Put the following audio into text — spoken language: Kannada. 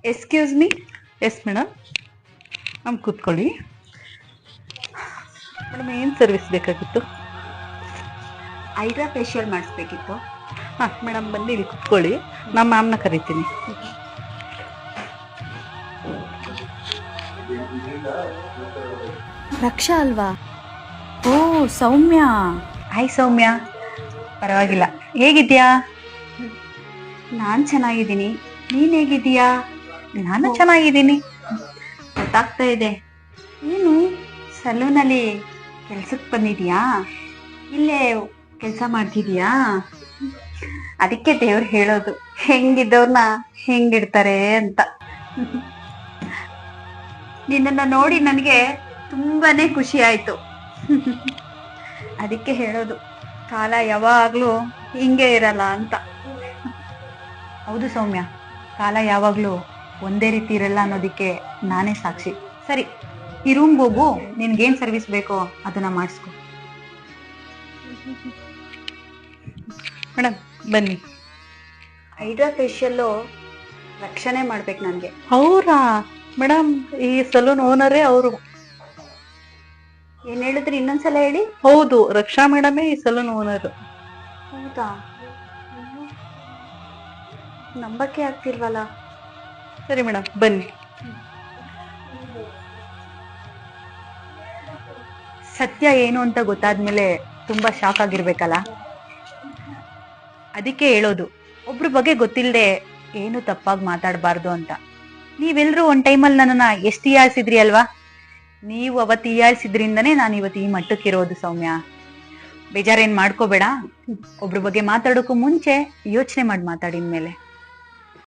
Excuse me. Yes madam. ಕೂತ್ಕೊಳ್ಳಿ ಮೇಡಮ್. ಏನು ಸರ್ವಿಸ್ ಬೇಕಾಗಿತ್ತು? ಹೈಡ್ರಾ ಫೇಶಿಯಲ್ ಮಾಡಿಸ್ಬೇಕಿತ್ತು. ಹಾಂ ಮೇಡಮ್, ಬನ್ನಿ ಇಲ್ಲಿ ಕೂತ್ಕೊಳ್ಳಿ. ನಮ್ಮ ಮ್ಯಾಮ್ನ ಕರಿತೀನಿ. ರಕ್ಷಾ ಅಲ್ವಾ? ಓ ಸೌಮ್ಯ. ಹಾಯ್ ಸೌಮ್ಯ. ಪರವಾಗಿಲ್ಲ, ಹೇಗಿದ್ಯಾ? ನಾನು ಚೆನ್ನಾಗಿದ್ದೀನಿ. ನೀನು ಹೇಗಿದ್ದೀಯಾ? ನಾನು ಚೆನ್ನಾಗಿದ್ದೀನಿ. ಗೊತ್ತಾಗ್ತಾ ಇದೆ. ಏನು ಸಲೂನಲ್ಲಿ ಕೆಲ್ಸಕ್ಕೆ ಬಂದಿದ್ಯಾ? ಇಲ್ಲೇ ಕೆಲಸ ಮಾಡ್ತಿದ್ಯಾ? ಅದಕ್ಕೆ ದೇವ್ರು ಹೇಳೋದು ಹೆಂಗಿದ್ದವ್ರನ್ನ ಹೆಂಗಿಡ್ತಾರೆ ಅಂತ. ನಿನ್ನನ್ನು ನೋಡಿ ನನಗೆ ತುಂಬಾನೇ ಖುಷಿ ಆಯ್ತು. ಅದಕ್ಕೆ ಹೇಳೋದು ಕಾಲ ಯಾವಾಗ್ಲೂ ಹಿಂಗೆ ಇರಲ್ಲ ಅಂತ. ಹೌದು ಸೌಮ್ಯ, ಕಾಲ ಯಾವಾಗಲೂ ಒಂದೇ ರೀತಿ ಇರಲ್ಲ ಅನ್ನೋದಕ್ಕೆ ನಾನೇ ಸಾಕ್ಷಿ. ಸರಿ, ಈ ರೂಮ್ಗೆ ಹೋಗು. ನಿನ್ಗೇನು ಸರ್ವಿಸ್ ಬೇಕೋ ಅದನ್ನ ಮಾಡಿಸ್ಕೊ. ಮೇಡಮ್ ಬನ್ನಿ. ಹೈಡ್ರಾ ಫೇಶಿಯಲ್ಲು ರಕ್ಷಣೆ ಮಾಡ್ಬೇಕು ನನಗೆ. ಅವರಾ? ಮೇಡಮ್, ಈ ಸಲೂನ್ ಓನರೇ ಅವರು. ಏನ್ ಹೇಳಿದ್ರಿ? ಇನ್ನೊಂದ್ಸಲ ಹೇಳಿ. ಹೌದು, ರಕ್ಷಾ ಮೇಡಮೇ ಈ ಸಲೂನ್ ಓನರ್. ಹೌದಾ? ನಂಬಕ್ಕೆ ಆಗ್ತಿಲ್ವಲ್ಲ. ಸರಿ ಮೇಡಮ್, ಬನ್ನಿ. ಸತ್ಯ ಏನು ಅಂತ ಗೊತ್ತಾದ್ಮೇಲೆ ತುಂಬಾ ಶಾಕ್ ಆಗಿರ್ಬೇಕಲ್ಲ. ಅದಕ್ಕೆ ಹೇಳೋದು, ಒಬ್ರ ಬಗ್ಗೆ ಗೊತ್ತಿಲ್ಲದೆ ಏನು ತಪ್ಪಾಗಿ ಮಾತಾಡಬಾರ್ದು ಅಂತ. ನೀವೆಲ್ಲರೂ ಒಂದ್ ಟೈಮಲ್ಲಿ ನನ್ನನ್ನ ಎಷ್ಟು ಹೀಯಾಳಿಸಿದ್ರಿ ಅಲ್ವಾ? ನೀವು ಅವತ್ತು ಹೀಯಾಳಿಸಿದ್ರಿಂದನೇ ನಾನು ಇವತ್ತು ಈ ಮಟ್ಟಕ್ಕಿರೋದು ಸೌಮ್ಯ. ಬೇಜಾರೇನ್ ಮಾಡ್ಕೋಬೇಡ. ಒಬ್ರ ಬಗ್ಗೆ ಮಾತಾಡೋಕ್ಕೂ ಮುಂಚೆ ಯೋಚನೆ ಮಾಡಿ ಮಾತಾಡಿದ್ಮೇಲೆ.